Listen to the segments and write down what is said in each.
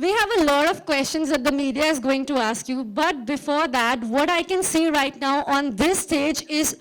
we have a lot of questions that the media is going to ask you, but before that, what I can see right now on this stage is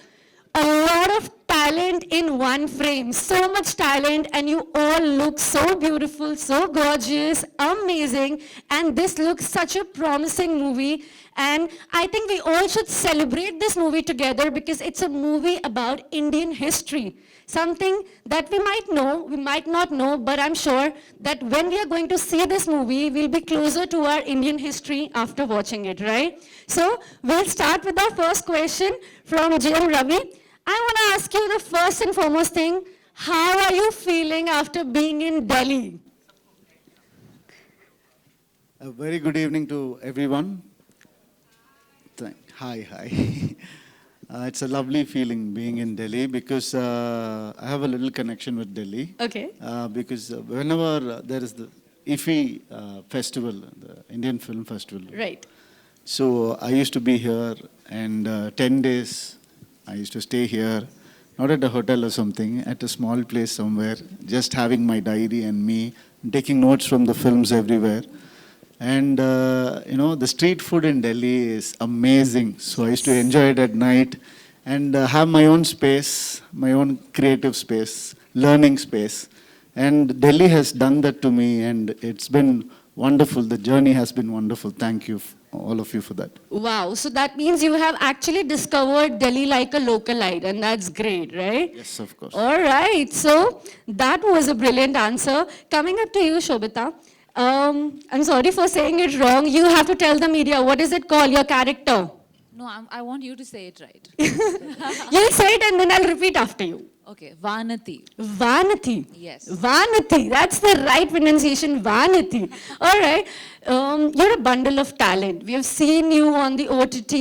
a lot of talent in one frame. So much talent, and you all look so beautiful, so gorgeous, amazing, and this looks such a promising movie. And I think we all should celebrate this movie together because it's a movie about Indian history. Something that we might know, we might not know, but I'm sure that when we are going to see this movie, we'll be closer to our Indian history after watching it, right? So we'll start with our first question from GM Ravi. I want to ask you the first and foremost thing, how are you feeling after being in Delhi? A very good evening to everyone. Hi. It's a lovely feeling being in Delhi because I have a little connection with Delhi. Okay. Because whenever there is the 𝗖𝗵𝗲𝗯 festival, the Indian Film Festival. Right. So I used to be here, and 10 days I used to stay here, not at a hotel or something, at a small place somewhere, just having my diary and me, taking notes from the films everywhere. And the street food in Delhi is amazing. So I used to enjoy it at night and have my own space, my own creative space, learning space. And Delhi has done that to me, and it's been wonderful. The journey has been wonderful. Thank you, all of you, for that. Wow, so that means you have actually discovered Delhi like a localite, and that's great, right? Yes, of course. All right, so that was a brilliant answer. Coming up to you, Shobhita. I'm sorry for saying it wrong. You have to tell the media, what is it called, your character? No, I want you to say it right. You'll say it and then I'll repeat after you. Okay, Vanati. Vanati. Yes. Vanati. That's the right pronunciation, Vanati. All right. You're a bundle of talent. We have seen you on the OTT.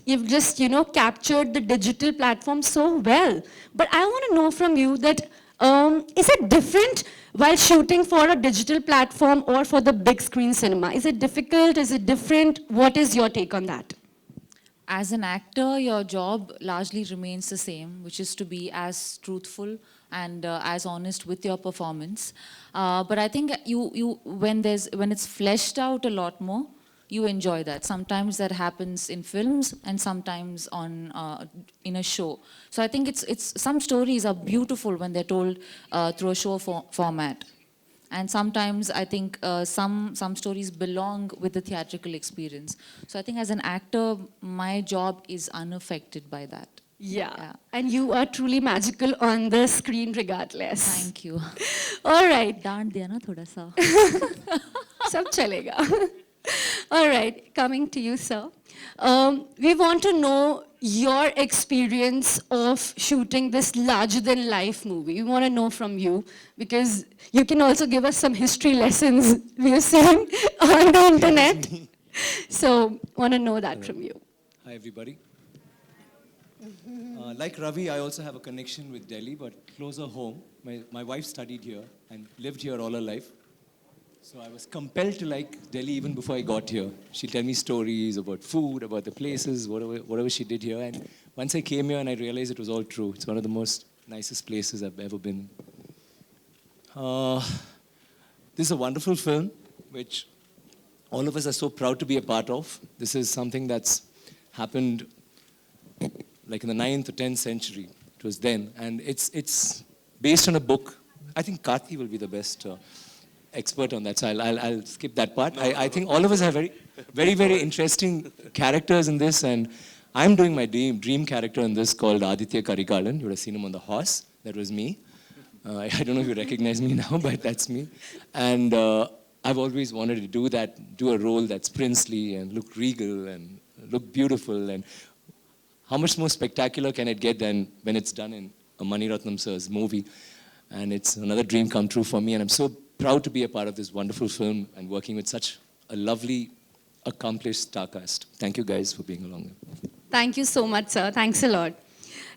You've just, captured the digital platform so well. But I want to know from you that, is it different while shooting for a digital platform or for the big screen cinema? Is it difficult? Is it different? What is your take on that? As an actor, your job largely remains the same, which is to be as truthful and as honest with your performance. But I think when it's fleshed out a lot more, you enjoy that. Sometimes that happens in films and sometimes in a show. So I think some stories are beautiful when they're told through a show format. And sometimes I think some stories belong with the theatrical experience. So I think as an actor, my job is unaffected by that. Yeah. And you are truly magical on the screen regardless. Thank you. All right. डांट दिया ना थोड़ा सा. सब चलेगा. All right, coming to you, sir. We want to know your experience of shooting this larger-than-life movie. We want to know from you, because you can also give us some history lessons we've seen on the internet. So, want to know that from you. Hi, everybody. Like Ravi, I also have a connection with Delhi, but closer home. My wife studied here and lived here all her life. So I was compelled to like Delhi even before I got here. She'll tell me stories about food, about the places, whatever she did here. And once I came here and I realized it was all true. It's one of the most nicest places I've ever been. This is a wonderful film, which all of us are so proud to be a part of. This is something that's happened like in the 9th or 10th century. It was then. And it's based on a book. I think 𝗂𝗽𝗍 will be the best expert on that, so I'll skip that part. I think all of us have very interesting characters in this, and I'm doing my dream character in this called 𝗪 𝗪. You would have seen him on the horse. That was me. I don't know if you recognize me now, but that's me. And I've always wanted to do a role that's princely and look regal and look beautiful. And how much more spectacular can it get than when it's done in a Mani Ratnam sir's movie? And it's another dream come true for me, and I'm so proud to be a part of this wonderful film and working with such a lovely, accomplished star cast. Thank you guys for being along. Thank you so much, sir. Thanks a lot.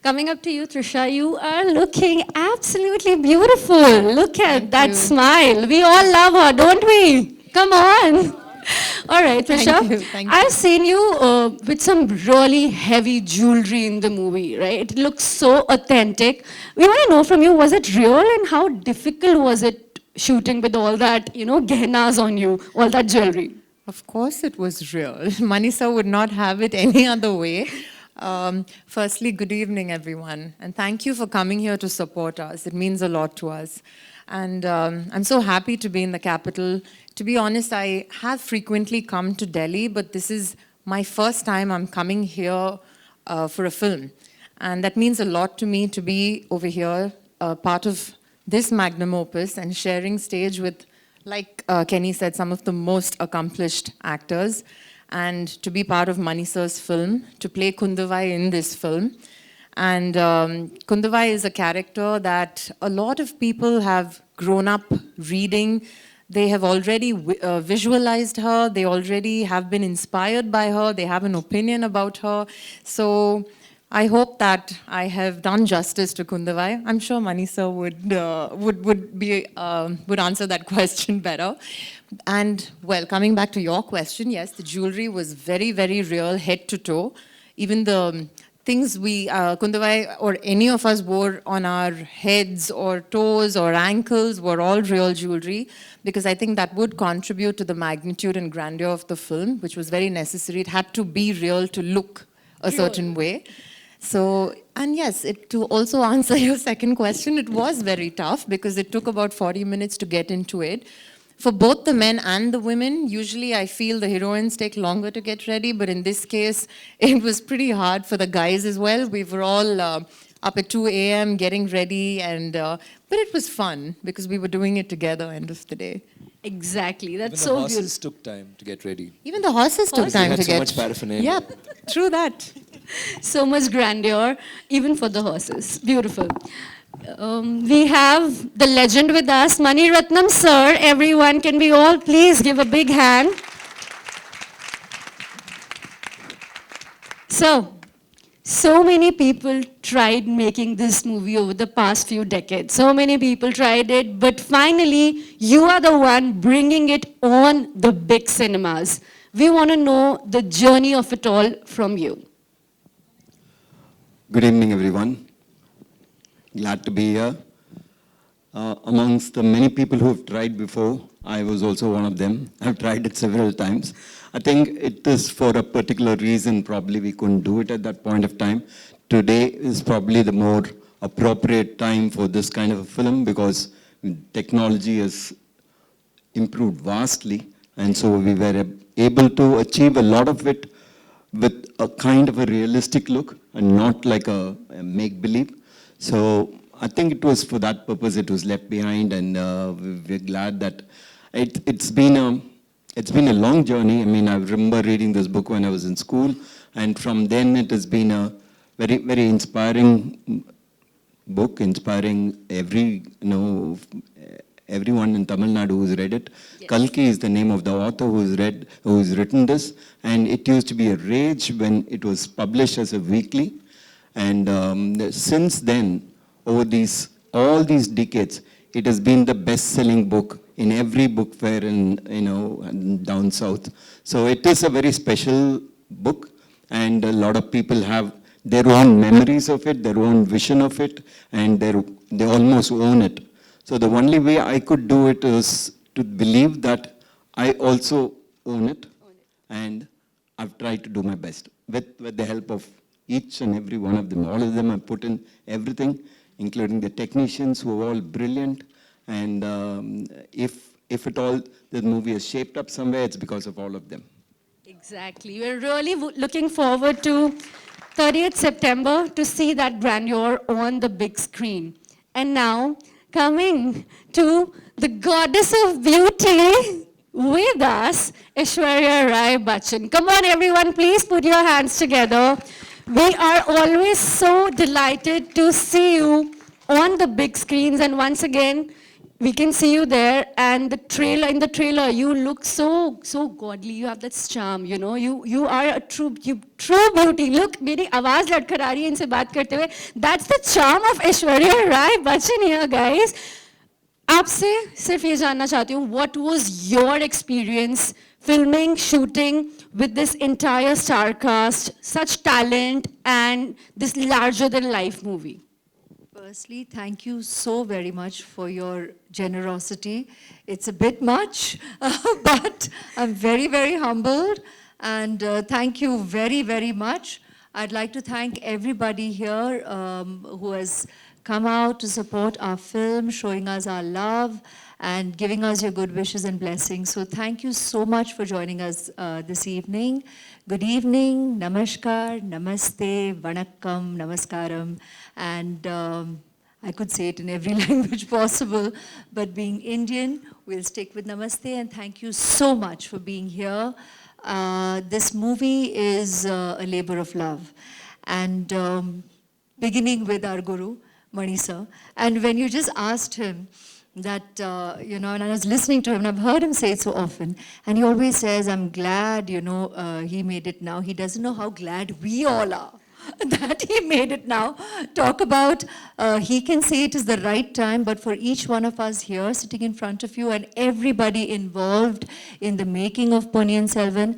Coming up to you, 𝗙ឆા, you are looking absolutely beautiful. Look at that smile. We all love her, don't we? Come on. All right, 𝗙ឆા, I've seen you with some really heavy jewelry in the movie, right? It looks so authentic. We want to know from you, was it real and how difficult was it shooting with all that, gehnas on you, all that jewelry? Of course it was real. 𝗵𝗶 would not have it any other way. Firstly, good evening, everyone. And thank you for coming here to support us. It means a lot to us. And I'm so happy to be in the capital. To be honest, I have frequently come to Delhi, but this is my first time I'm coming here for a film. And that means a lot to me to be over here, part of this magnum opus and sharing stage with, like Kenny said, some of the most accomplished actors, and to be part of 𝗵𝗶's film, to play 𝗂𝗽𝗃 in this film. And 𝗂𝗽𝗃 is a character that a lot of people have grown up reading. They have already visualized her. They already have been inspired by her. They have an opinion about her. So I hope that I have done justice to 𝗂𝗽𝗃. I'm sure 𝗵𝗶 would answer that question better. And well, coming back to your question, yes, the jewelry was very, very real, head to toe. Even the things 𝗂𝗽𝗃 or any of us wore on our heads or toes or ankles were all real jewelry, because I think that would contribute to the magnitude and grandeur of the film, which was very necessary. It had to be real to look a certain way. So, and yes, to also answer your second question, it was very tough because it took about 40 minutes to get into it. For both the men and the women, usually I feel the heroines take longer to get ready, but in this case, it was pretty hard for the guys as well. We were all up at 2 a.m. getting ready, but it was fun because we were doing it together end of the day. Exactly, that's Even so the horses beautiful. took time to get ready. Even the horses took time They to had so get. much paraphernalia. Yeah, true that. So much grandeur, even for the horses. Beautiful. We have the legend with us, Mani Ratnam sir. Everyone, can we all please give a big hand? So many people tried making this movie over the past few decades. So many people tried it, but finally, you are the one bringing it on the big cinemas. We want to know the journey of it all from you. Good evening, everyone. Glad to be here. Amongst the many people who have tried before, I was also one of them. I've tried it several times. I think it is for a particular reason, probably we couldn't do it at that point of time. Today is probably the more appropriate time for this kind of a film because technology has improved vastly, and so we were able to achieve a lot of it with a kind of a realistic look and not like a make-believe. So I think it was for that purpose it was left behind, and we're glad that it's been a long journey. I mean, I remember reading this book when I was in school, and from then it has been a very, very inspiring book, inspiring everyone in Tamil Nadu who's read it. Yes. 𝗂𝗽𝗃 is the name of the author who's written this, and it used to be a rage when it was published as a weekly. And since then, over all these decades, it has been the best-selling book in every book fair down south. So it is a very special book, and a lot of people have their own memories of it, their own vision of it, and they almost own it. So the only way I could do it is to believe that I also own it, and I've tried to do my best with the help of each and every one of them. All of them have put in everything, including the technicians who are all brilliant. And if at all the movie is shaped up somewhere, it's because of all of them. Exactly. We're really looking forward to 30th September to see that grandeur on the big screen. And now, coming to the goddess of beauty with us, Aishwarya Rai Bachchan. Come on, everyone, please put your hands together. We are always so delighted to see you on the big screens, and once again, we can see you there. And in the trailer, you look so godly. You have that charm, you know. You are a true beauty. Look, मेरी आवाज लड़खड़ा रही है इनसे बात करते हुए. That's the charm of Aishwarya Rai Bachchan here, guys. आपसे सिर्फ ये जानना चाहती हूँ, what was your experience filming, shooting with this entire star cast, such talent, and this larger-than-life movie? Firstly, thank you so very much for your generosity. It's a bit much, but I'm very, very humbled. And thank you very, very much. I'd like to thank everybody here who has come out to support our film, showing us our love, and giving us your good wishes and blessings. So thank you so much for joining us this evening. Good evening, namaskar, namaste, vanakkam, namaskaram, and I could say it in every language possible, but being Indian, we'll stick with namaste, and thank you so much for being here. This movie is a labor of love, and beginning with our guru, 𝗵𝗍, and when you just asked him that, and I was listening to him, and I've heard him say it so often, and he always says, I'm glad, he made it now. He doesn't know how glad we all are that he made it now. Talk about, he can say it is the right time, but for each one of us here sitting in front of you and everybody involved in the making of Ponniyin Selvan,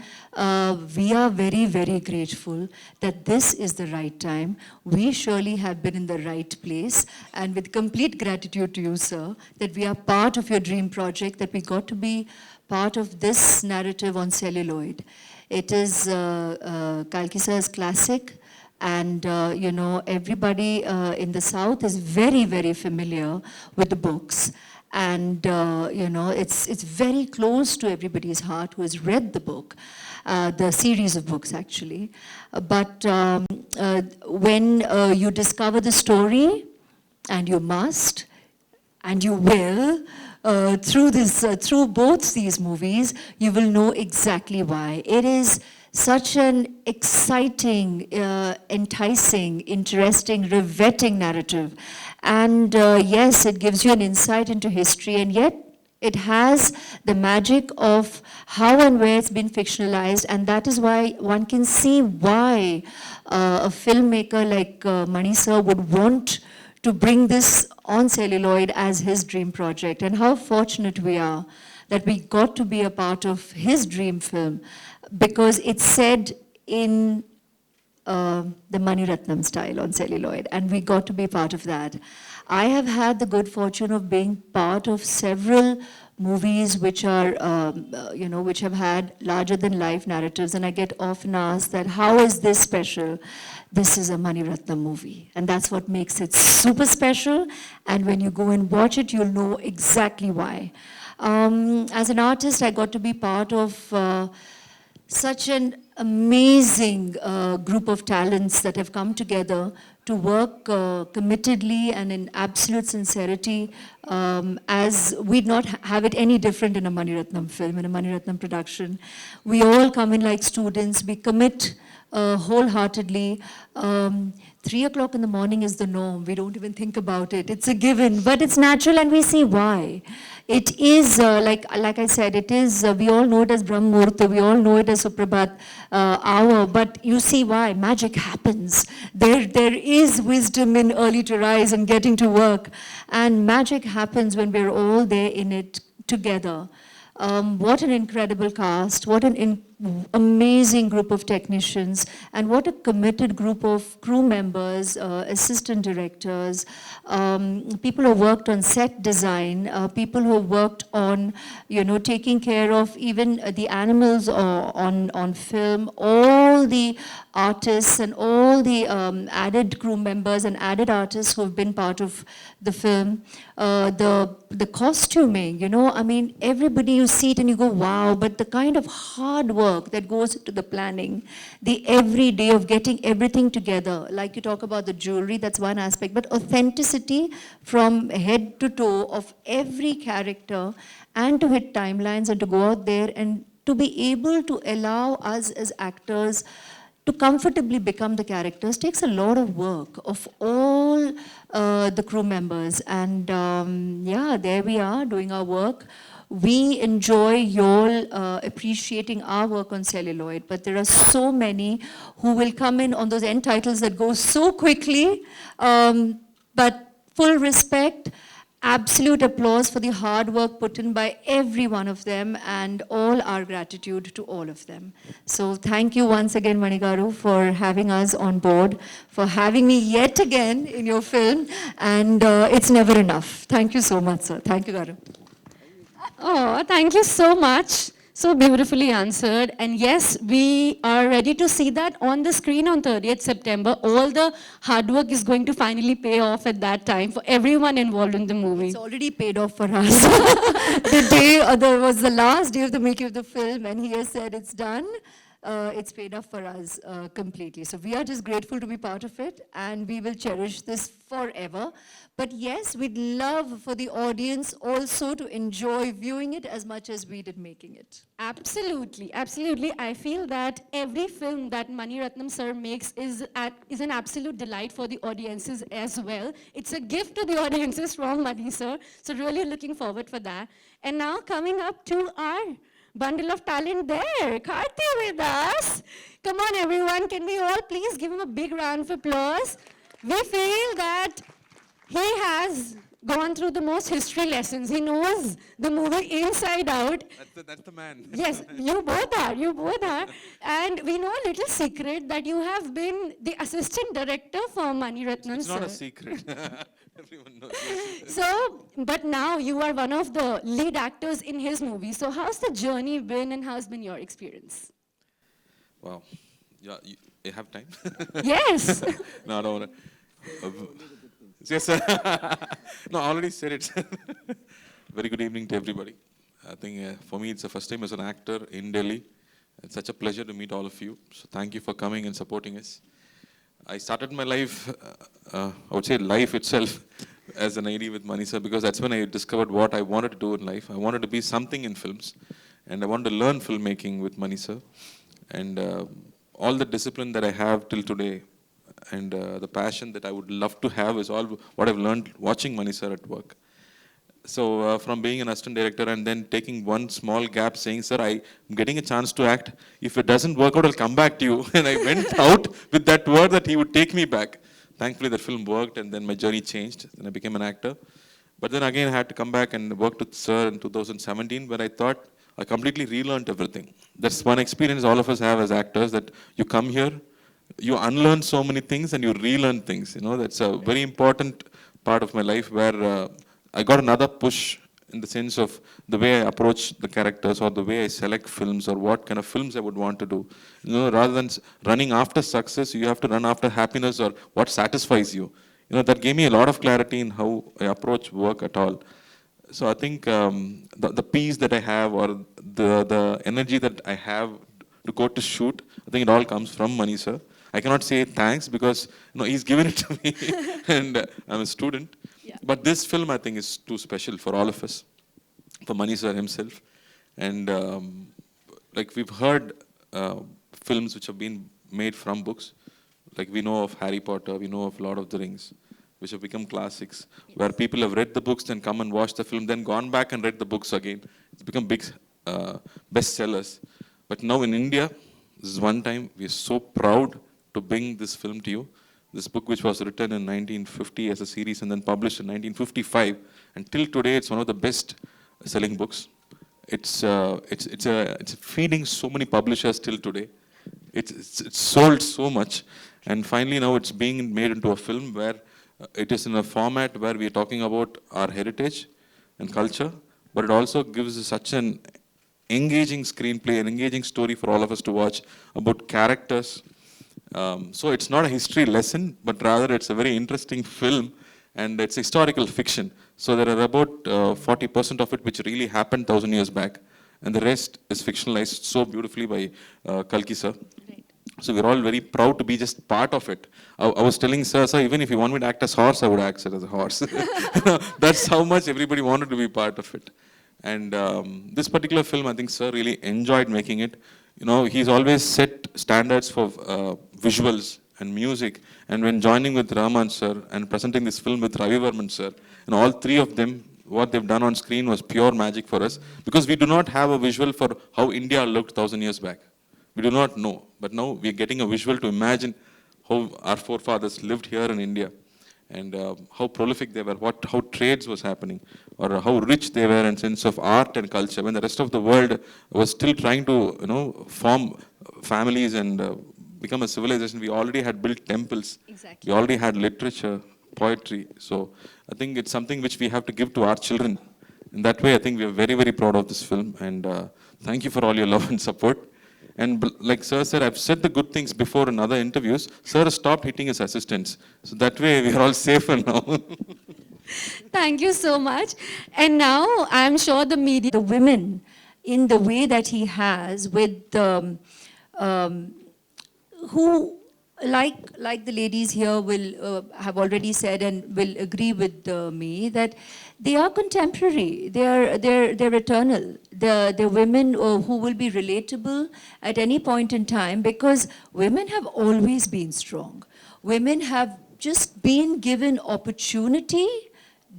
we are very, very grateful that this is the right time. We surely have been in the right place, and with complete gratitude to you, sir, that we are part of your dream project, that we got to be part of this narrative on celluloid. It is 𝗂𝗽𝗋𝗃 sir's classic. And, everybody in the South is very, very familiar with the books. And, it's very close to everybody's heart who has read the book, the series of books, actually. But when you discover the story, and you must, and you will, through both these movies, you will know exactly why. It is such an exciting, enticing, interesting, riveting narrative. And yes, it gives you an insight into history, and yet it has the magic of how and where it's been fictionalized, and that is why one can see why a filmmaker like 𝗵𝗍 would want to bring this on celluloid as his dream project, and how fortunate we are that we got to be a part of his dream film, because it's said in the Mani Ratnam style on celluloid, and we got to be part of that. I have had the good fortune of being part of several movies which are, which have had larger-than-life narratives, and I get often asked that, how is this special? This is a Mani Ratnam movie, and that's what makes it super special, and when you go and watch it, you'll know exactly why. As an artist, I got to be part of such an amazing group of talents that have come together to work committedly and in absolute sincerity, as we'd not have it any different in a Mani Ratnam film, in a Mani Ratnam production. We all come in like students, we commit wholeheartedly. 3 o'clock in the morning is the norm. We don't even think about it. It's a given, but it's natural, and we see why. It is, like I said, it is, we all know it as Brahm Muhurta, we all know it as Suprabhat hour, but you see why. Magic happens. There is wisdom in early to rise and getting to work, and magic happens when we're all there in it together. What an incredible cast, what an amazing group of technicians, and what a committed group of crew members, assistant directors, people who worked on set design, people who worked on, taking care of even the animals on film, all the artists and all the added crew members and added artists who have been part of the film, the costuming, I mean, everybody, you see it and you go, wow, but the kind of hard work that goes into the planning, the every day of getting everything together, like you talk about the jewelry, that's one aspect, but authenticity from head to toe of every character, and to hit timelines and to go out there and to be able to allow us as actors to comfortably become the characters takes a lot of work of all the crew members. And yeah, there we are doing our work. We enjoy you appreciating our work on celluloid, but there are so many who will come in on those end titles that go so quickly, but full respect. absolute applause for the hard work put in by every one of them, and all our gratitude to all of them. So thank you once again, Manigaru, for having us on board, for having me yet again in your film, and it's never enough. Thank you so much, sir. Thank you, Garu. Oh, thank you so much. So beautifully answered. And yes, we are ready to see that on the screen on 30th September. All the hard work is going to finally pay off at that time for everyone involved in the movie. It's already paid off for us. The day, there was the last day of the making of the film, and he has said it's done. It's paid off for us completely. So we are just grateful to be part of it, and we will cherish this forever. But yes, we'd love for the audience also to enjoy viewing it as much as we did making it. Absolutely, absolutely. I feel that every film that Mani Ratnam sir makes is an absolute delight for the audiences as well. It's a gift to the audiences from Mani sir. So really looking forward for that. And now coming up to our bundle of talent there, 𝗂𝗽𝗱 with us. Come on everyone, can we all please give him a big round of applause? We feel that he has gone through the most history lessons. He knows the movie inside out. That's the man. Yes, you both are. And we know a little secret that you have been the assistant director for Mani Ratnam It's sir. not a secret. Everyone knows. So, but now you are one of the lead actors in his movie. So how's the journey been and how's been your experience? Wow. Yeah, you have time? Yes. No, I don't want to. Yes, sir. No, I already said it. Very good evening to everybody. I think for me, it's the first time as an actor in Delhi. It's such a pleasure to meet all of you. So thank you for coming and supporting us. I started my life, I would say life itself, as an AD with Mani sir, because that's when I discovered what I wanted to do in life. I wanted to be something in films, and I wanted to learn filmmaking with Mani sir. And all the discipline that I have till today, and the passion that I would love to have is all what I've learned watching Mani sir at work. So from being an assistant director and then taking one small gap saying, sir, I'm getting a chance to act. If it doesn't work out, I'll come back to you. And I went out with that word that he would take me back. Thankfully, the film worked, and then my journey changed, and I became an actor. But then again, I had to come back and work with sir in 2017, where I thought I completely relearned everything. That's one experience all of us have as actors, that you come here, you unlearn so many things, and you relearn things. You know, that's a very important part of my life, where I got another push in the sense of the way I approach the characters, or the way I select films, or what kind of films I would want to do. You know, rather than running after success, you have to run after happiness, or what satisfies you. You know, that gave me a lot of clarity in how I approach work at all. So I think the peace that I have, or the energy that I have to go to shoot, I think it all comes from Mani sir. I cannot say thanks because he's given it to me, and I'm a student. Yeah. But this film, I think, is too special for all of us, for Mani sir himself. And like we've heard films which have been made from books. Like we know of Harry Potter, we know of Lord of the Rings, which have become classics, yes, where people have read the books, then come and watch the film, then gone back and read the books again. It's become big bestsellers. But now in India, this is one time we are so proud to bring this film to you. This book, which was written in 1950 as a series and then published in 1955, and till today it's one of the best selling books. It's feeding so many publishers till today. It's sold so much, and finally now it's being made into a film where it is in a format where we are talking about our heritage and culture, but it also gives us such an engaging screenplay, an engaging story for all of us to watch about characters. So it's not a history lesson, but rather it's a very interesting film, and it's historical fiction. So there are about 40% of it which really happened 1,000 years back, and the rest is fictionalized so beautifully by 𝗂𝗽𝗋 sir. Right. So we're all very proud to be just part of it. I was telling sir, even if you want me to act as horse, I would act as a horse. That's how much everybody wanted to be part of it. And this particular film, I think sir really enjoyed making it. You know, he's always set standards for visuals and music. And when joining with Rahman sir and presenting this film with Ravi Varman sir, and all three of them, what they've done on screen was pure magic for us, because we do not have a visual for how India looked 1,000 years back. We do not know. But now we're getting a visual to imagine how our forefathers lived here in India. and how prolific they were, how trades was happening, or how rich they were in sense of art and culture, when the rest of the world was still trying to, form families and become a civilization. We already had built temples. Exactly. We already had literature, poetry. So I think it's something which we have to give to our children. In that way, I think we are very, very proud of this film, and thank you for all your love and support. And like Sir said, I've said the good things before in other interviews. Sir stopped hitting his assistants. So that way we are all safer now. Thank you so much. And now I'm sure the media, The women, in the way that he has with who, like the ladies here will have already said and will agree with me, that they are contemporary, they're eternal. They're women who will be relatable at any point in time, because women have always been strong. Women have just been given opportunity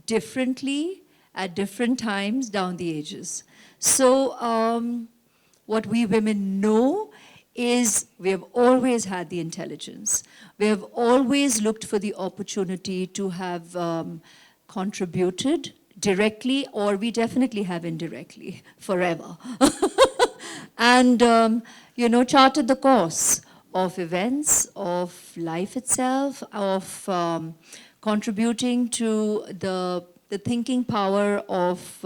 differently at different times down the ages. So what we women know is we have always had the intelligence. We have always looked for the opportunity to have contributed directly, or we definitely have indirectly, forever. And, charted the course of events, of life itself, of contributing to the thinking power of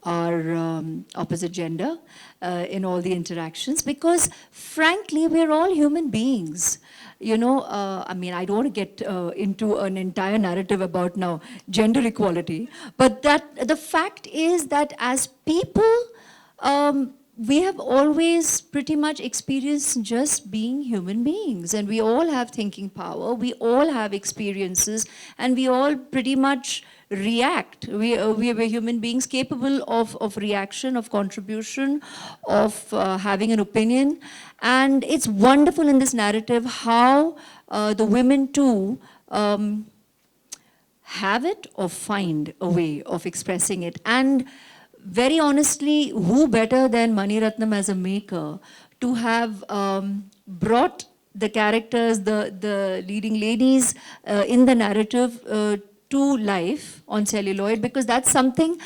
our opposite gender in all the interactions, because frankly, we're all human beings. I don't want to get into an entire narrative about now gender equality, but that the fact is that as people, we have always pretty much experienced just being human beings, and we all have thinking power, we all have experiences, and we all pretty much react. We are human beings capable of reaction, of contribution, of having an opinion. And it's wonderful in this narrative how the women too have it or find a way of expressing it. And very honestly, who better than Mani Ratnam as a maker to have brought the characters, the leading ladies in the narrative to life on celluloid, because that's something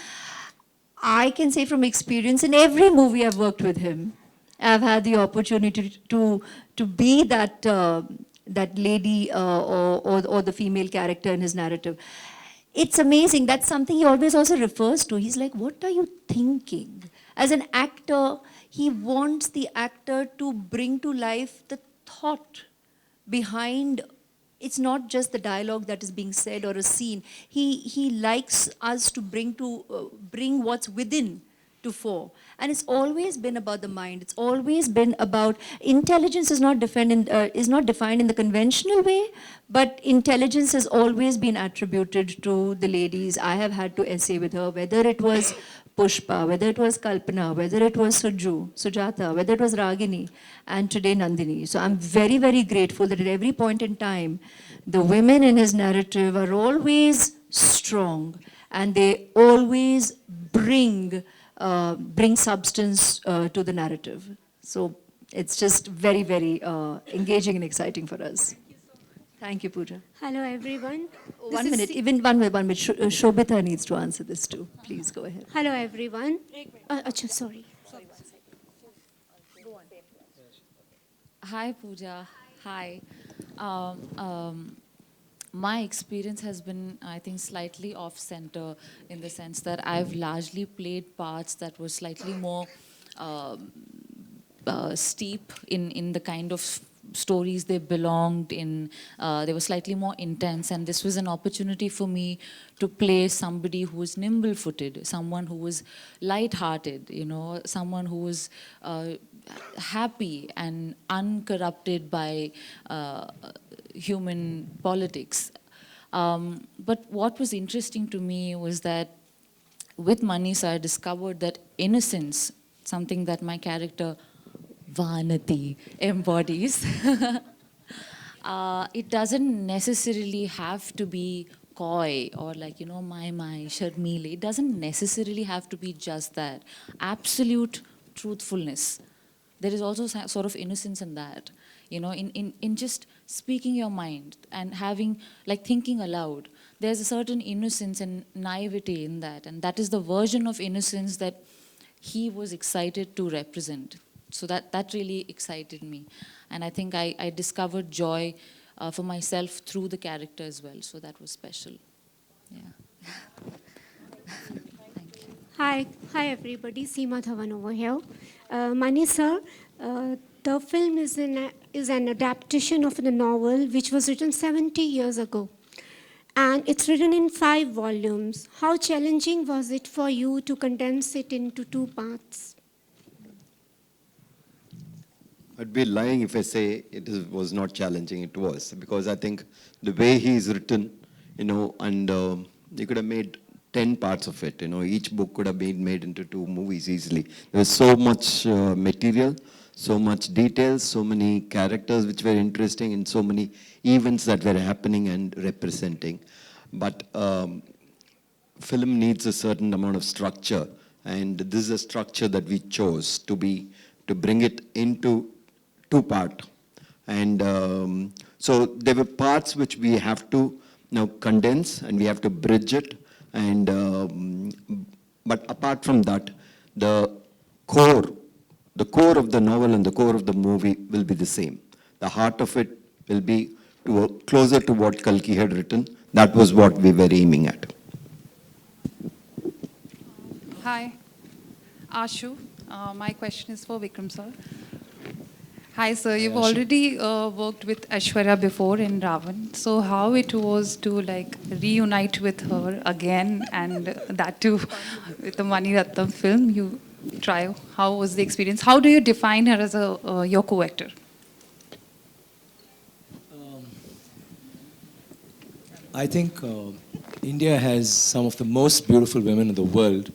I can say from experience. In every movie I've worked with him, I've had the opportunity to be that lady or the female character in his narrative. It's amazing. That's something he always also refers to. He's like, what are you thinking? As an actor, he wants the actor to bring to life the thought behind. It's not just the dialogue that is being said or a scene. He likes us to bring what's within to fore. And it's always been about the mind. It's always been about intelligence is not defined in the conventional way, but intelligence has always been attributed to the ladies. I have had to essay with her, whether it was Pushpa, whether it was Kalpana, whether it was Sujata, whether it was Ragini, and today Nandini. So I'm very, very grateful that at every point in time, the women in his narrative are always strong, and they always bring substance to the narrative. So it's just very, very engaging and exciting for us. Thank you, Pooja. Hello, everyone. One minute. Shobhita needs to answer this too. Please go ahead. Hello, everyone. Achha, sorry. Hi, Pooja. Hi. My experience has been, I think, slightly off-center in the sense that I've largely played parts that were slightly more steep in the kind of stories they belonged in. They were slightly more intense, and this was an opportunity for me to play somebody who was nimble-footed, someone who was light-hearted, someone who was happy and uncorrupted by human politics. But what was interesting to me was that with Manisa, I discovered that innocence, something that my character Vanati embodies, it doesn't necessarily have to be coy or like, my, Sharmile. It doesn't necessarily have to be just that. Absolute truthfulness there is also sort of innocence in that, you know, in just speaking your mind and having, like, thinking aloud. There's a certain innocence and naivety in that, and that is the version of innocence that he was excited to represent. So that really excited me. And I think I discovered joy for myself through the character as well, so that was special. Yeah. Thank you. Hi everybody, 𝗂𝗵𝗲𝗹𝗵 over here. Mani sir, the film is an adaptation of the novel which was written 70 years ago. And it's written in 5 volumes. How challenging was it for you to condense it into 2 parts? I'd be lying if I say was not challenging. It was, because I think the way he is written, you know, and you could have made 10 parts of it. You know, each book could have been made into 2 movies easily. There was so much material, so much details, so many characters which were interesting, and so many events that were happening and representing. But film needs a certain amount of structure, and this is a structure that we chose to bring it into 2-part. And so there were parts which we have to now condense, and we have to bridge it. And but apart from that, the core of the novel and the core of the movie will be the same. The heart of it will be closer to what 𝗂𝗽𝗃 had written. That was what we were aiming at. Hi, Ashu. My question is for Vikram sir. Hi sir, you've already worked with Aishwarya before in Ravan. So how it was to like reunite with her again, and that too with the Mani Ratnam film you try. How was the experience? How do you define her as your co-actor? I think India has some of the most beautiful women in the world,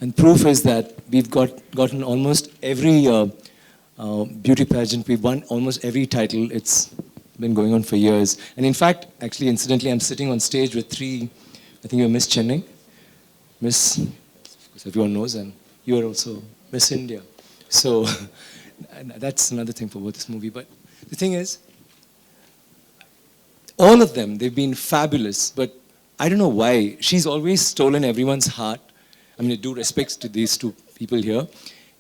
and proof is that we've gotten almost every beauty pageant. We've won almost every title. It's been going on for years. And in fact, actually, incidentally, I'm sitting on stage with 3, I think you're Miss Chennai, Miss, of course, everyone knows, and you are also Miss India. So that's another thing for both this movie. But the thing is, all of them, they've been fabulous, but I don't know why. She's always stolen everyone's heart. I mean, due respects to these 2 people here.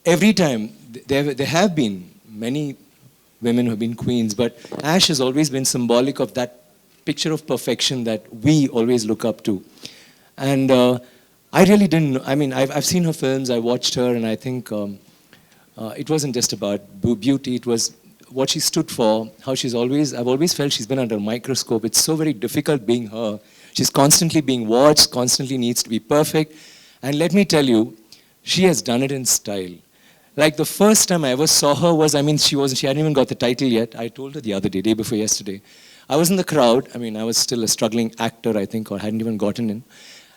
Every time, there have been many women who have been queens, but Ash has always been symbolic of that picture of perfection that we always look up to. And I really didn't know. I mean, I've seen her films, I watched her, and I think it wasn't just about beauty, it was what she stood for, how I've always felt she's been under a microscope. It's so very difficult being her. She's constantly being watched, constantly needs to be perfect. And let me tell you, she has done it in style. Like the first time I ever saw her was, I mean, she hadn't even got the title yet. I told her the other day before yesterday. I was in the crowd. I mean, I was still a struggling actor, I think, or hadn't even gotten in.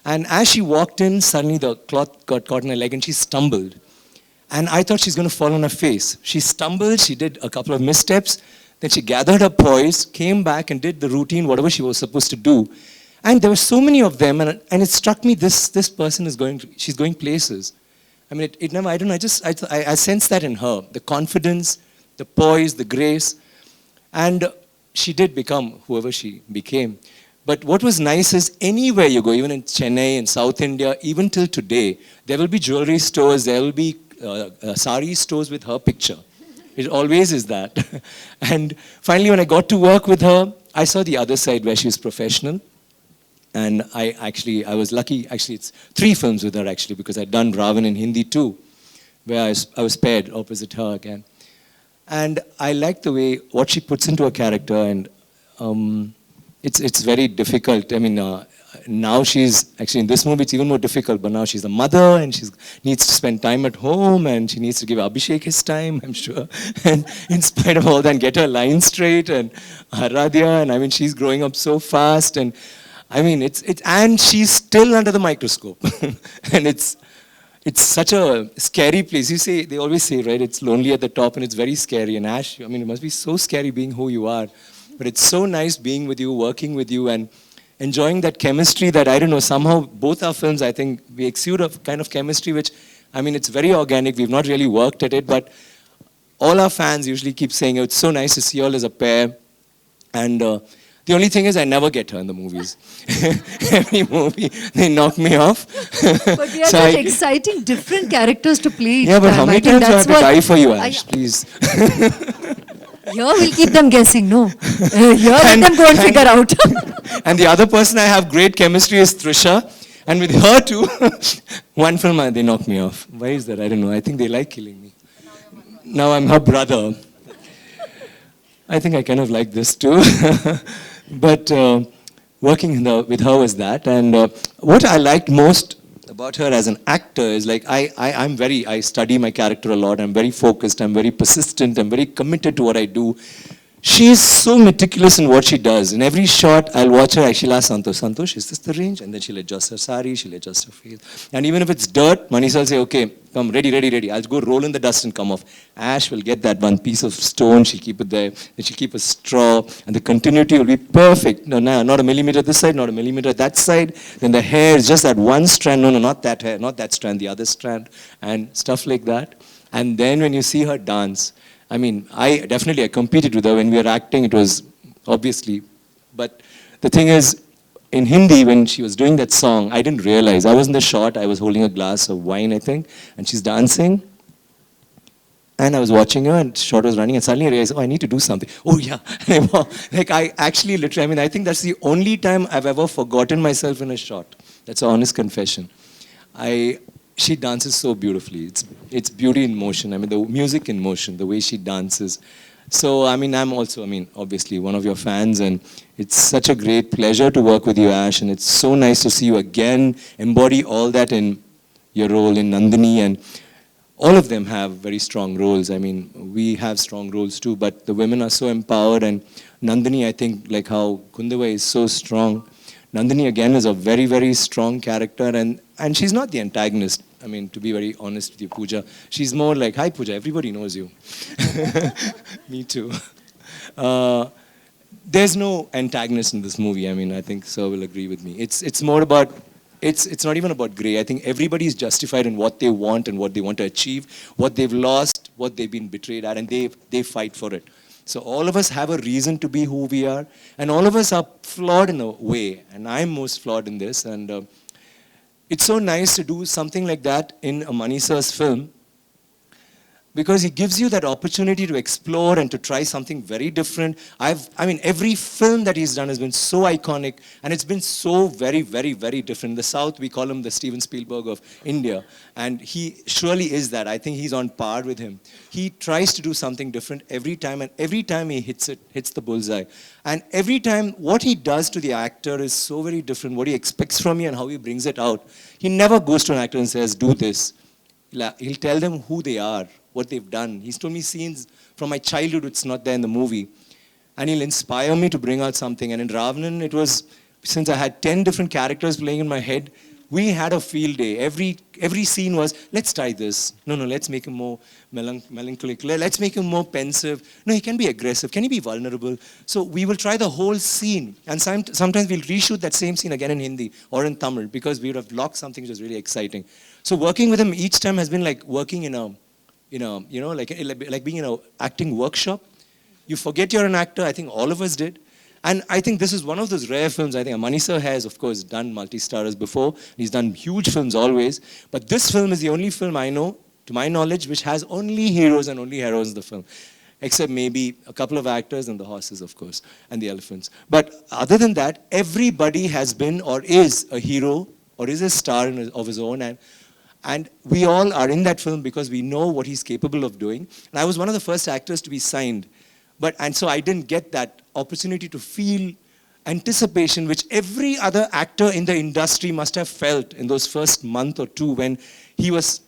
And as she walked in, suddenly the cloth got caught in her leg and she stumbled. And I thought she's going to fall on her face. She stumbled, she did a couple of missteps, then she gathered her poise, came back and did the routine, whatever she was supposed to do. And there were so many of them, and it struck me, this person she's going places. I mean, it never, I don't know, I sensed that in her, the confidence, the poise, the grace. And she did become whoever she became. But what was nice is anywhere you go, even in Chennai, in South India, even till today, there will be jewelry stores, there will be sari stores with her picture. It always is that. And finally, when I got to work with her, I saw the other side where she's professional. And I was lucky, actually it's 3 films with her actually, because I'd done Ravan in Hindi too, where I was paired opposite her again. And I like the way, what she puts into a character, and it's very difficult. I mean, now she's, actually in this movie it's even more difficult, but now she's a mother and she needs to spend time at home and she needs to give Abhishek his time, I'm sure. And in spite of all that, get her line straight, and Aradhya, and I mean, she's growing up so fast, and I mean, and she's still under the microscope. And it's such a scary place. They always say, right, it's lonely at the top and it's very scary. And Ash, I mean, it must be so scary being who you are. But it's so nice being with you, working with you, and enjoying that chemistry that, I don't know, somehow both our films, I think, we exude a kind of chemistry which, I mean, it's very organic. We've not really worked at it, but all our fans usually keep saying, oh, it's so nice to see you all as a pair. And the only thing is I never get her in the movies. Every movie, they knock me off. But we are So such exciting, different characters to play each yeah, but time. how I many think times do I have that's to what- die for you, Ash, please? Here we'll keep them guessing, no. Here let them go and figure out. And the other person I have great chemistry is 𝗙់ឆ. And with her too, one film they knock me off. Why is that? I don't know. I think they like killing me. Now I'm her brother. I think I kind of like this too. But working with her was that. And what I liked most about her as an actor is like I study my character a lot. I'm very focused. I'm very persistent. I'm very committed to what I do. She's so meticulous in what she does. In every shot, I'll watch her, she'll ask Santosh, is this the range? And then she'll adjust her sari, she'll adjust her face. And even if it's dirt, Manisha will say, okay, come, ready. I'll go roll in the dust and come off. Ash will get that one piece of stone, she'll keep it there, then she'll keep a straw, and the continuity will be perfect. No, not a millimeter this side, not a millimeter that side. Then the hair is just that one strand, no, not that hair, not that strand, the other strand, and stuff like that. And then when you see her dance, I mean, I competed with her when we were acting, it was obviously, but the thing is, in Hindi, when she was doing that song, I didn't realize, I was in the shot, I was holding a glass of wine, I think, and she's dancing, and I was watching her, and the shot was running, and suddenly I realized, oh, I need to do something. Oh, yeah. Like, I actually literally, I mean, I think that's the only time I've ever forgotten myself in a shot. That's an honest confession. She dances so beautifully. It's beauty in motion. I mean, the music in motion, the way she dances. So, I mean, I'm also, obviously one of your fans, and it's such a great pleasure to work with you, Ash, and it's so nice to see you again embody all that in your role in Nandini, and all of them have very strong roles. I mean, we have strong roles too, but the women are so empowered, and Nandini, I think, like how Kundavai is so strong, Nandini again is a very, very strong character, and she's not the antagonist. I mean, to be very honest with you, Pooja. She's more like, hi Pooja, everybody knows you. Me too. There's no antagonist in this movie. I mean, I think Sir will agree with me. It's more about, it's not even about grey. I think everybody is justified in what they want and what they want to achieve, what they've lost, what they've been betrayed at, and they fight for it. So all of us have a reason to be who we are, and all of us are flawed in a way, and I'm most flawed in this, and it's so nice to do something like that in a Mani Sir's film, because he gives you that opportunity to explore and to try something very different. I mean, every film that he's done has been so iconic, and it's been so very, very, very different. In the South, we call him the Steven Spielberg of India, and he surely is that. I think he's on par with him. He tries to do something different every time, and every time he hits the bullseye. And every time, what he does to the actor is so very different, what he expects from you and how he brings it out. He never goes to an actor and says, do this. He'll tell them who they are, what they've done. He's told me scenes from my childhood, it's not there in the movie. And he'll inspire me to bring out something. And in Ravanan, it was, since I had 10 different characters playing in my head, we had a field day. Every scene was, let's try this. No, let's make him more melancholic. Let's make him more pensive. No, he can be aggressive. Can he be vulnerable? So we will try the whole scene. And sometimes we'll reshoot that same scene again in Hindi or in Tamil, because we would have locked something which was really exciting. So working with him each time has been like working in a like being in an acting workshop. You forget you're an actor. I think all of us did. And I think this is one of those rare films. I think Mani Sir has, of course, done multi-starrers before. He's done huge films always. But this film is the only film I know, to my knowledge, which has only heroes and only heroines in the film. Except maybe a couple of actors and the horses, of course, and the elephants. But other than that, everybody has been or is a hero or is a star of his own. And we all are in that film because we know what he's capable of doing. And I was one of the first actors to be signed. And so I didn't get that opportunity to feel anticipation, which every other actor in the industry must have felt in those first month or two when he was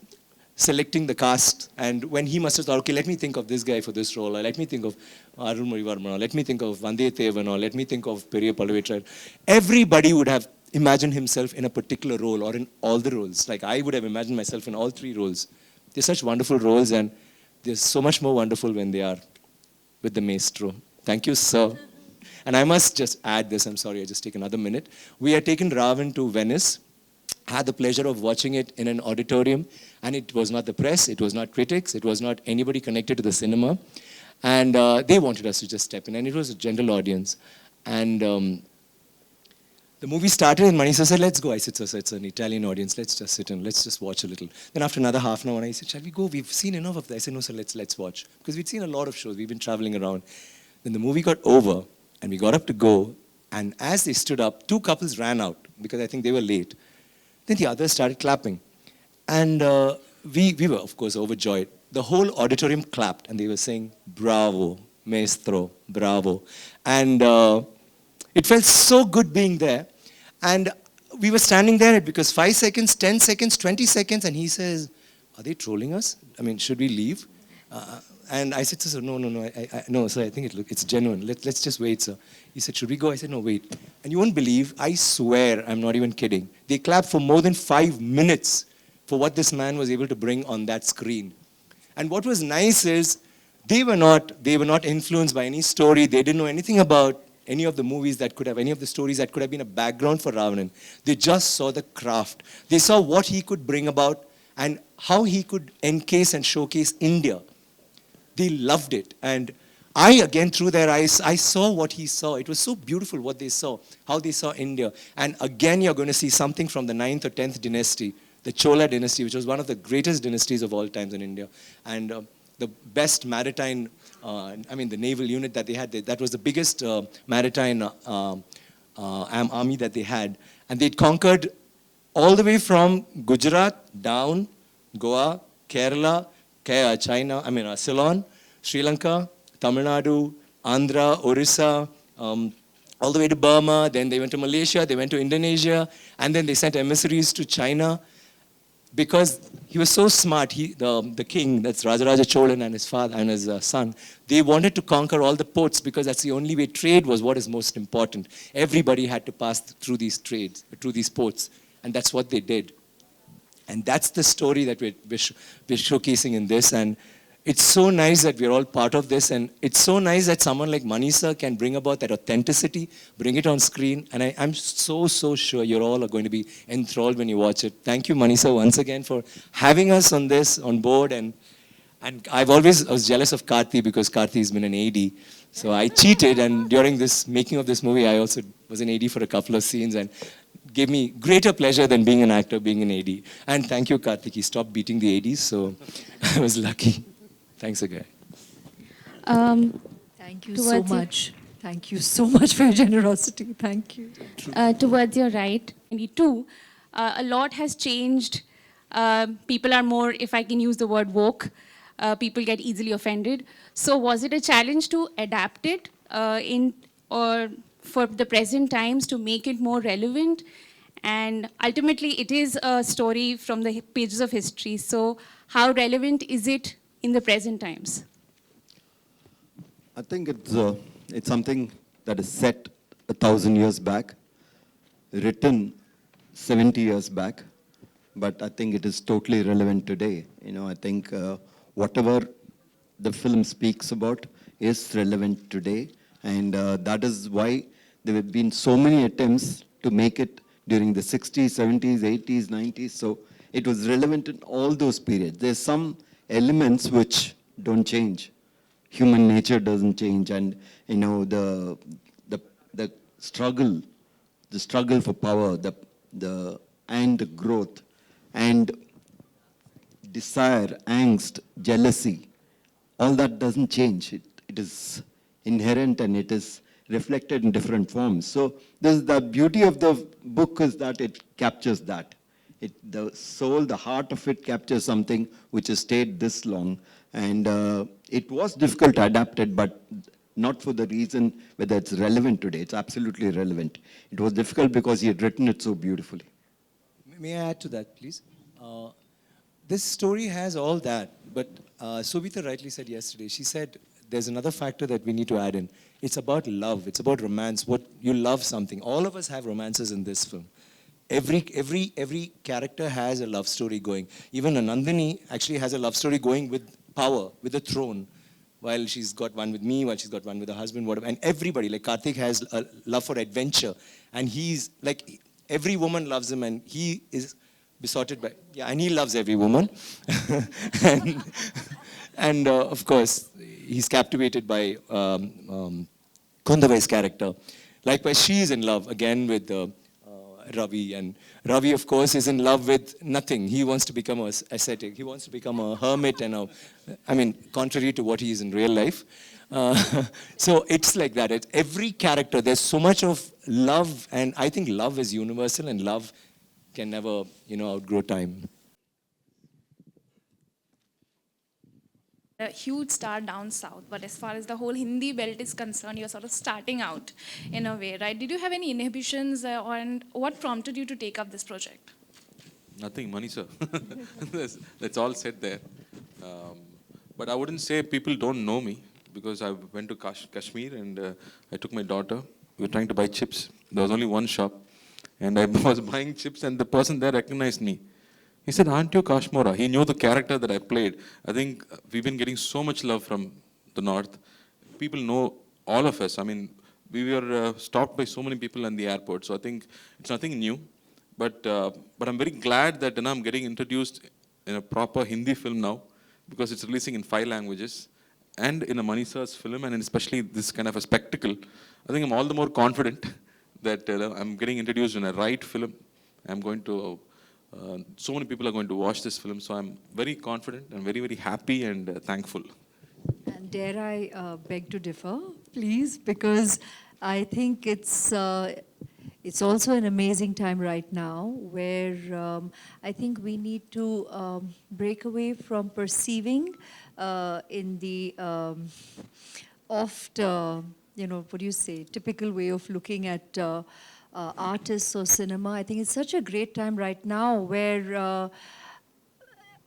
selecting the cast, and when he must have thought, okay, let me think of this guy for this role, or let me think of Arun Morivarman, or let me think of Vandiyathevan, or let me think of Periya Palavechar. Everybody would have imagined himself in a particular role or in all the roles. Like I would have imagined myself in all three roles. They're such wonderful roles, and they're so much more wonderful when they are with the maestro. Thank you, sir. And I must just add this, I'm sorry, I just take another minute. We had taken Ravan to Venice, had the pleasure of watching it in an auditorium, and it was not the press, it was not critics, it was not anybody connected to the cinema. And they wanted us to just step in, and it was a general audience. And the movie started, and Manisha said, let's go. I said, sir, it's an Italian audience, let's just sit and let's just watch a little. Then after another half an hour, I said, shall we go? We've seen enough of that. I said, no, sir, let's watch. Because we'd seen a lot of shows, we've been traveling around. Then the movie got over, and we got up to go, and as they stood up, two couples ran out, because I think they were late. Then the others started clapping. And we were, of course, overjoyed. The whole auditorium clapped, and they were saying, bravo, maestro, bravo. And it felt so good being there. And we were standing there because 5 seconds, 10 seconds, 20 seconds, and he says, are they trolling us? I mean, should we leave? And I said, sir, no, sir, I think it's genuine. Let's just wait, sir. He said, should we go? I said, no, wait. And you won't believe, I swear, I'm not even kidding. They clapped for more than 5 minutes for what this man was able to bring on that screen. And what was nice is, they were not influenced by any story. They didn't know anything about any of the movies that could have, any of the stories that could have been a background for Ravanan. They just saw the craft. They saw what he could bring about and how he could encase and showcase India. They loved it. And I, again, through their eyes, I saw what he saw. It was so beautiful what they saw, how they saw India. And again, you're going to see something from the 9th or 10th dynasty, the Chola dynasty, which was one of the greatest dynasties of all times in India. And the best maritime, the naval unit that they had, that was the biggest maritime army that they had. And they'd conquered all the way from Gujarat down, Goa, Kerala, China, Ceylon, Sri Lanka, Tamil Nadu, Andhra, Orissa, all the way to Burma. Then they went to Malaysia, they went to Indonesia, and then they sent emissaries to China. Because he was so smart, the king, that's Rajaraja Cholan and his father and his son, they wanted to conquer all the ports because that's the only way. Trade was what is most important. Everybody had to pass through these ports, and that's what they did. And that's the story that we're showcasing in this. And it's so nice that we're all part of this, and it's so nice that someone like Manisha can bring about that authenticity, bring it on screen, and I'm so sure you're all are going to be enthralled when you watch it. Thank you, Manisha, once again for having us on this, on board, and I was jealous of 𝗙ecie because 𝗙ecie has been an AD, so I cheated, and during this making of this movie, I also was an AD for a couple of scenes, and gave me greater pleasure than being an actor, being an AD. And thank you, 𝗙ecie, he stopped beating the ADs, so I was lucky. Thanks again. Thank you so much. Thank you so much for your generosity. Thank you. Towards your right, 22, a lot has changed. People are more, if I can use the word woke, people get easily offended. So was it a challenge to adapt it or for the present times to make it more relevant? And ultimately, it is a story from the pages of history. So how relevant is it in the present times? I think it's something that is set 1,000 years back, written 70 years back, but I think it is totally relevant today. I think whatever the film speaks about is relevant today, and that is why there have been so many attempts to make it during the 60s, 70s, 80s, 90s, so it was relevant in all those periods. There's some elements which don't change. Human nature doesn't change, and the struggle for power, and the growth, and desire, angst, jealousy, all that doesn't change. It is inherent and it is reflected in different forms. So the beauty of the book is that it captures that. The soul, the heart of it captures something which has stayed this long. And it was difficult to adapt it, but not for the reason whether it's relevant today. It's absolutely relevant. It was difficult because he had written it so beautifully. May I add to that, please? This story has all that, but Sobhita rightly said yesterday, she said there's another factor that we need to add in. It's about love, it's about romance, what you love something. All of us have romances in this film. Every character has a love story going. Even Nandini actually has a love story going with power, with the throne. While she's got one with me, while she's got one with her husband, whatever. And everybody, like Karthik has a love for adventure. And he's like, every woman loves him, and he is besotted by, yeah, and he loves every woman. and of course, he's captivated by 𝗂𝗽𝗍𝗃's character. Likewise, she is in love again with Ravi, and Ravi, of course, is in love with nothing. He wants to become an ascetic. He wants to become a hermit, and contrary to what he is in real life. So it's like that. It's every character, there's so much of love, and I think love is universal, and love can never, outgrow time. A huge star down south, but as far as the whole Hindi belt is concerned, you're sort of starting out in a way, right? Did you have any inhibitions, and what prompted you to take up this project? Nothing, money, sir. That's all said there. But I wouldn't say people don't know me, because I went to Kashmir and I took my daughter. We were trying to buy chips. There was only one shop, and I was buying chips, and the person there recognized me. He said, "Aren't you 𝗂𝗃? He knew the character that I played. I think we've been getting so much love from the north. People know all of us. I mean, we were stopped by so many people in the airport. So I think it's nothing new. But I'm very glad that I'm getting introduced in a proper Hindi film now, because it's releasing in 5 languages and in a Mani sir's film, and especially this kind of a spectacle. I think I'm all the more confident that I'm getting introduced in a right film. I'm going to so many people are going to watch this film, so I'm very confident and very, very happy and thankful. And dare I beg to differ, please, because I think it's also an amazing time right now where I think we need to break away from perceiving in the oft, what do you say, typical way of looking at artists or cinema. I think it's such a great time right now where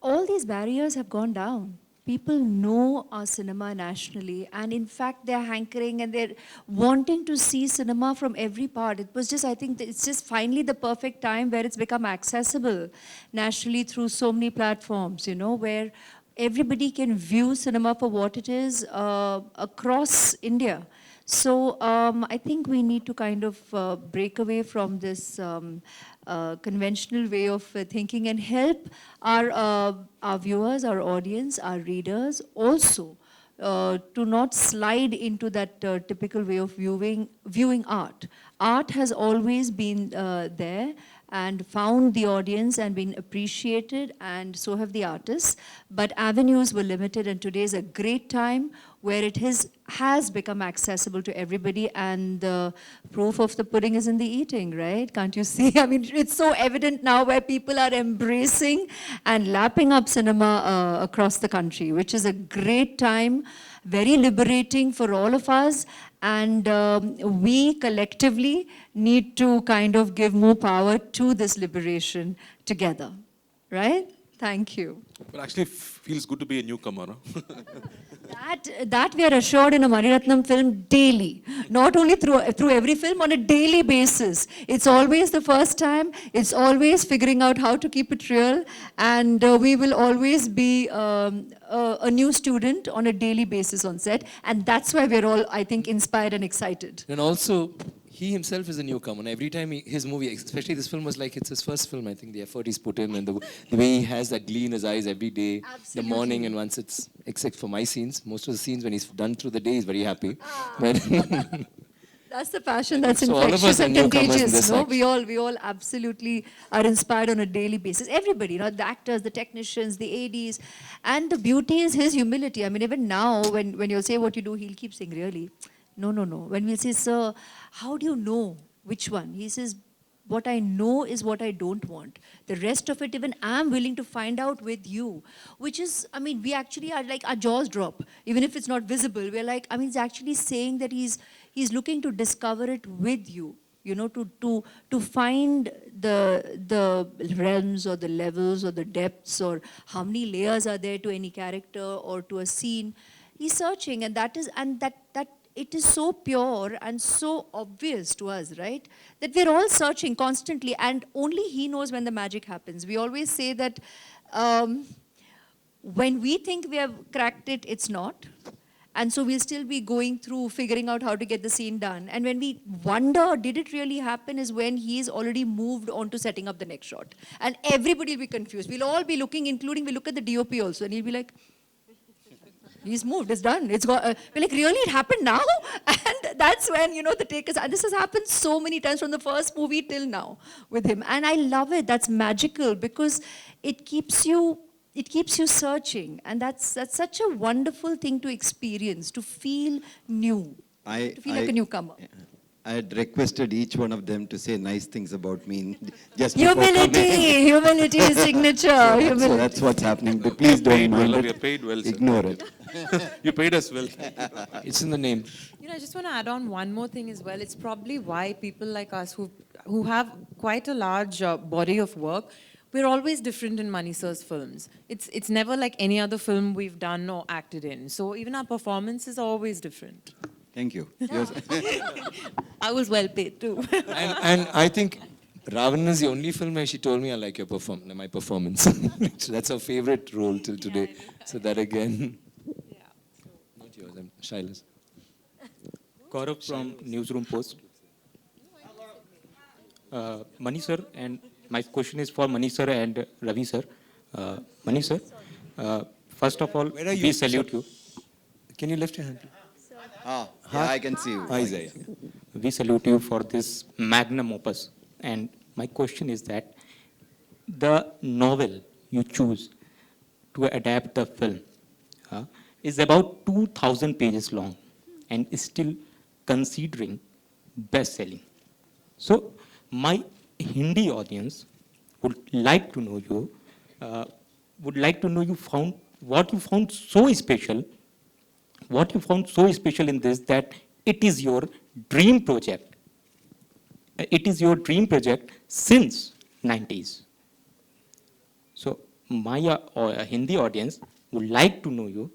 all these barriers have gone down. People know our cinema nationally, and in fact they're hankering and they're wanting to see cinema from every part. It was just, I think it's just finally the perfect time where it's become accessible nationally through so many platforms, where everybody can view cinema for what it is across India. So I think we need to kind of break away from this conventional way of thinking and help our viewers, our audience, our readers also to not slide into that typical way of viewing art. Art has always been there and found the audience and been appreciated, and so have the artists. But avenues were limited, and today is a great time where it has become accessible to everybody, and the proof of the pudding is in the eating, right? Can't you see? I mean, it's so evident now where people are embracing and lapping up cinema across the country, which is a great time, very liberating for all of us. And we collectively need to kind of give more power to this liberation together, right? Thank you. But actually, it feels good to be a newcomer. Huh? That we are assured in a Mani Ratnam film daily, not only through every film, on a daily basis. It's always the first time, it's always figuring out how to keep it real, and we will always be a new student on a daily basis on set, and that's why we're all, I think, inspired and excited. And also, he himself is a newcomer. And every time his movie, especially this film was like, it's his first film, I think, the effort he's put in, and the way he has that glee in his eyes every day, the morning, and once it's, except for my scenes, most of the scenes when he's done through the day, he's very happy. But that's the passion that's so infectious and contagious. No? Act. We all absolutely are inspired on a daily basis. Everybody, the actors, the technicians, the ADs. And the beauty is his humility. I mean, even now, when you'll say what you do, he'll keep saying, really? No. When we'll say, sir, how do you know which one? He says, what I know is what I don't want. The rest of it, even I'm willing to find out with you. Which is, I mean, we actually are like, our jaws drop. Even if it's not visible, we're like, I mean, he's actually saying that he's looking to discover it with you. To find the realms or the levels or the depths or how many layers are there to any character or to a scene. He's searching, and that it is so pure and so obvious to us, right? That we're all searching constantly, and only he knows when the magic happens. We always say that when we think we have cracked it, it's not. And so we'll still be going through figuring out how to get the scene done. And when we wonder, did it really happen, is when he's already moved on to setting up the next shot. And everybody will be confused. We'll all be looking, including we look at the DOP also, and he'll be like, he's moved, it's done, it's got, we're like, really, it happened now? And that's when, you know, the take is, and this has happened so many times from the first movie till now with him. And I love it, that's magical, because it keeps you searching. And that's such a wonderful thing to experience, to feel new, to feel like a newcomer. I had requested each one of them to say nice things about me. Just before Humility is signature. So that's what's happening. But please don't mind it. We are paid well, sir. Ignore it. You paid us well. It's in the name. You know, I just want to add on one more thing as well. It's probably why people like us who have quite a large body of work, we're always different in Mani sir's films. It's never like any other film we've done or acted in. So even our performances are always different. Thank you. I was well paid too. And I think Ravan is the only film where she told me I like my performance. That's her favorite role till today. So that again. Not yours, I'm Shaila's. Gaurav from Newsroom Post. Mani sir, and my question is for Mani sir and Ravi sir. Mani sir, first of all, we salute you. Can you lift your hand, please? Yeah, I can see you. Hi, Zaya. We salute you for this magnum opus. And my question is that the novel you choose to adapt the film is about 2,000 pages long and is still considering best-selling. So my Hindi audience would like to know you, what you found so special. What you found so special in this that it is your dream project. It is your dream project since 90s. So my Hindi audience would like to know you,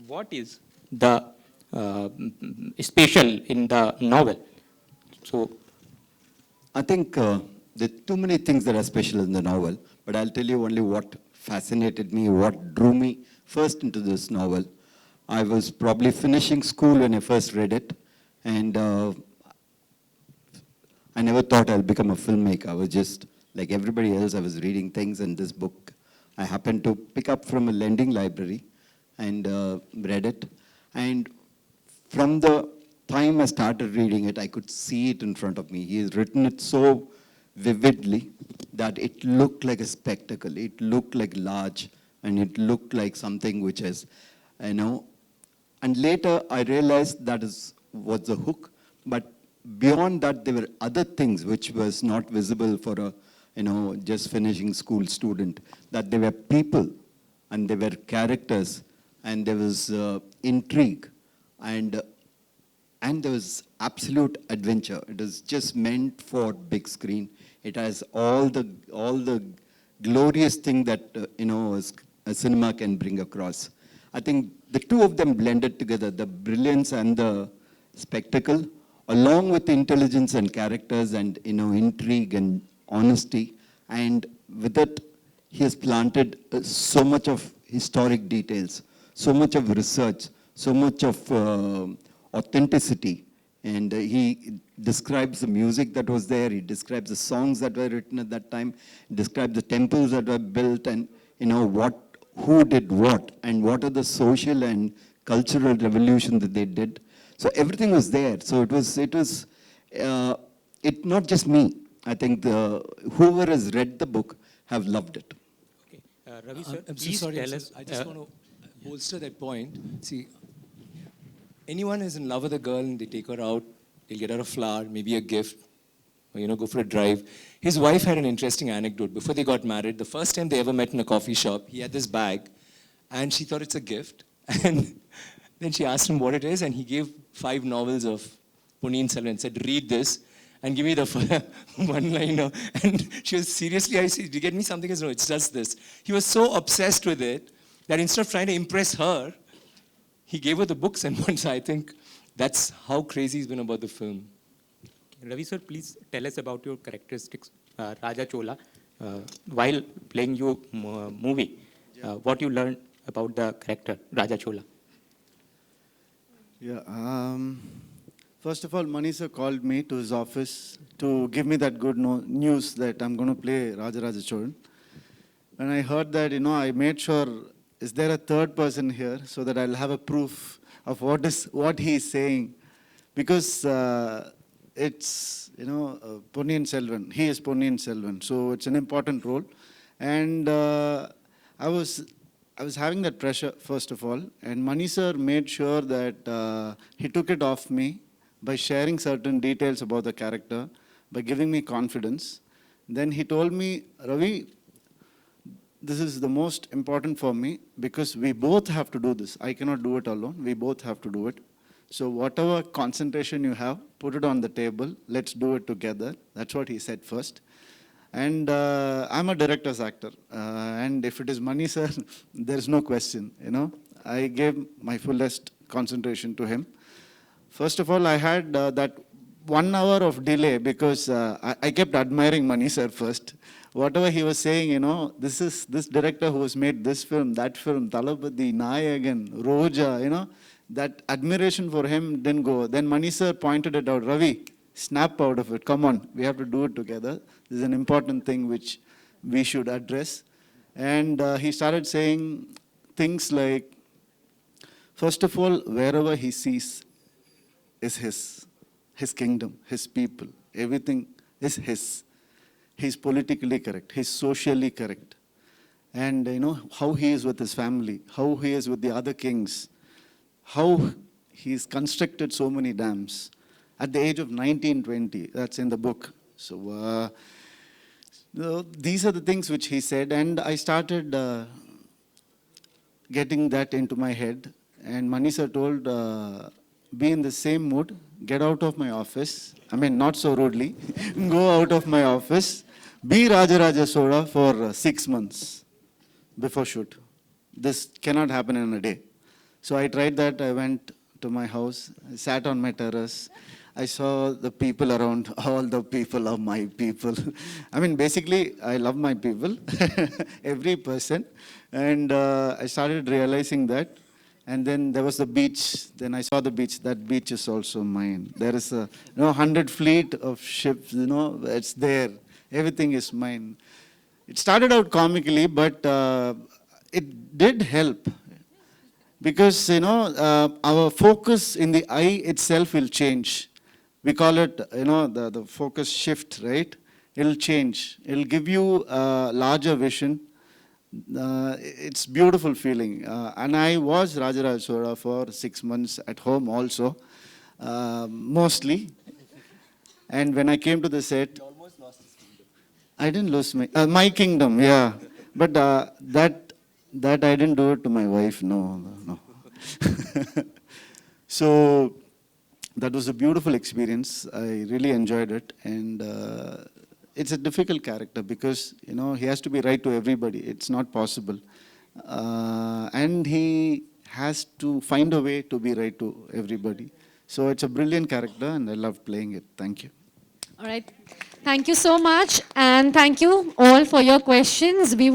what is the special in the novel? So I think there are too many things that are special in the novel, but I'll tell you only what fascinated me, what drew me first into this novel. I was probably finishing school when I first read it, and I never thought I'll become a filmmaker. I was just like everybody else, I was reading things, and this book I happened to pick up from a lending library and read it. And from the time I started reading it, I could see it in front of me. He has written it so vividly that it looked like a spectacle. It looked like large, and it looked like something which is, you know. And later I realized that was the hook, but beyond that there were other things which was not visible for a, you know, just finishing school student, that there were people and there were characters and there was intrigue and there was absolute adventure. It is just meant for big screen. It has all the glorious thing that you know, a cinema can bring across. I think the two of them blended together, the brilliance and the spectacle, along with the intelligence and characters and, you know, intrigue and honesty. And with it, he has planted so much of historic details, so much of research, so much of authenticity. And he describes the music that was there, he describes the songs that were written at that time, he describes the temples that were built, and, you know, who did what, and what are the social and cultural revolution that they did. So everything was there. So it was not just me. I think whoever has read the book have loved it. okay. Ravi sir, I'm so please sorry. tell us. I just want to bolster that point. See, anyone who's in love with a girl and they take her out, they'll get her a flower, maybe a gift, or, you know, go for a drive. His wife had an interesting anecdote. Before they got married, the first time they ever met in a coffee shop, he had this bag, and she thought it's a gift. And then she asked him what it is, and he gave 5 novels of Ponniyin Selvan and said, read this, and give me the one-liner. And she was, seriously, I said, did you get me something? He said, no, it's just this. He was so obsessed with it that instead of trying to impress her, he gave her the books. And once, I think that's how crazy he's been about the film. Ravi sir, please tell us about your characteristics, Raja Chola, while playing your movie. What you learned about the character, Raja Chola? Yeah. First of all, Mani sir called me to his office to give me that good news that I'm going to play 𝗙𝗲𝗪. When I heard that, I made sure, is there a third person here so that I'll have a proof of what he is saying? Because it's, Ponniyin Selvan. He is Ponniyin Selvan. So it's an important role. And I was having that pressure, first of all. And Mani sir made sure that he took it off me by sharing certain details about the character, by giving me confidence. Then he told me, Ravi, this is the most important for me because we both have to do this. I cannot do it alone. We both have to do it. So whatever concentration you have, put it on the table. Let's do it together. That's what he said first. And I'm a director's actor. And if it is Mani sir, there's no question. I gave my fullest concentration to him. First of all, I had that 1 hour of delay because I kept admiring Mani sir first. Whatever he was saying, this director who has made this film, that film, 𝗙𝗪𝗏, Nayagan, Roja, that admiration for him didn't go. Then Mani sir pointed it out, Ravi, snap out of it, come on, we have to do it together. This is an important thing which we should address. And he started saying things like, first of all, wherever he sees is his kingdom, his people, everything is his. He's politically correct, he's socially correct. And how he is with his family, how he is with the other kings, how he's constructed so many dams at the age of 19, 20, that's in the book. So these are the things which he said, and I started getting that into my head. And Mani sir told, be in the same mood, get out of my office. I mean, not so rudely, go out of my office. Be 𝗙𝗪𝗪 for 6 months before shoot. This cannot happen in a day. So I tried that. I went to my house, I sat on my terrace. I saw the people around. All the people are my people. I mean, basically, I love my people, every person. And I started realizing that. And then there was the beach. Then I saw the beach. That beach is also mine. There is a 100 fleet of ships, it's there. Everything is mine. It started out comically, but it did help. Because, our focus in the eye itself will change. We call it, the focus shift, right? It'll change. It'll give you a larger vision. It's beautiful feeling. And I was 𝗙𝗪𝗪 for 6 months at home also, mostly. And when I came to the set, I didn't lose my kingdom, yeah. But that I didn't do it to my wife, no. So that was a beautiful experience. I really enjoyed it. And it's a difficult character because, he has to be right to everybody. It's not possible. And he has to find a way to be right to everybody. So it's a brilliant character and I love playing it. Thank you. All right. Thank you so much. And thank you all for your questions.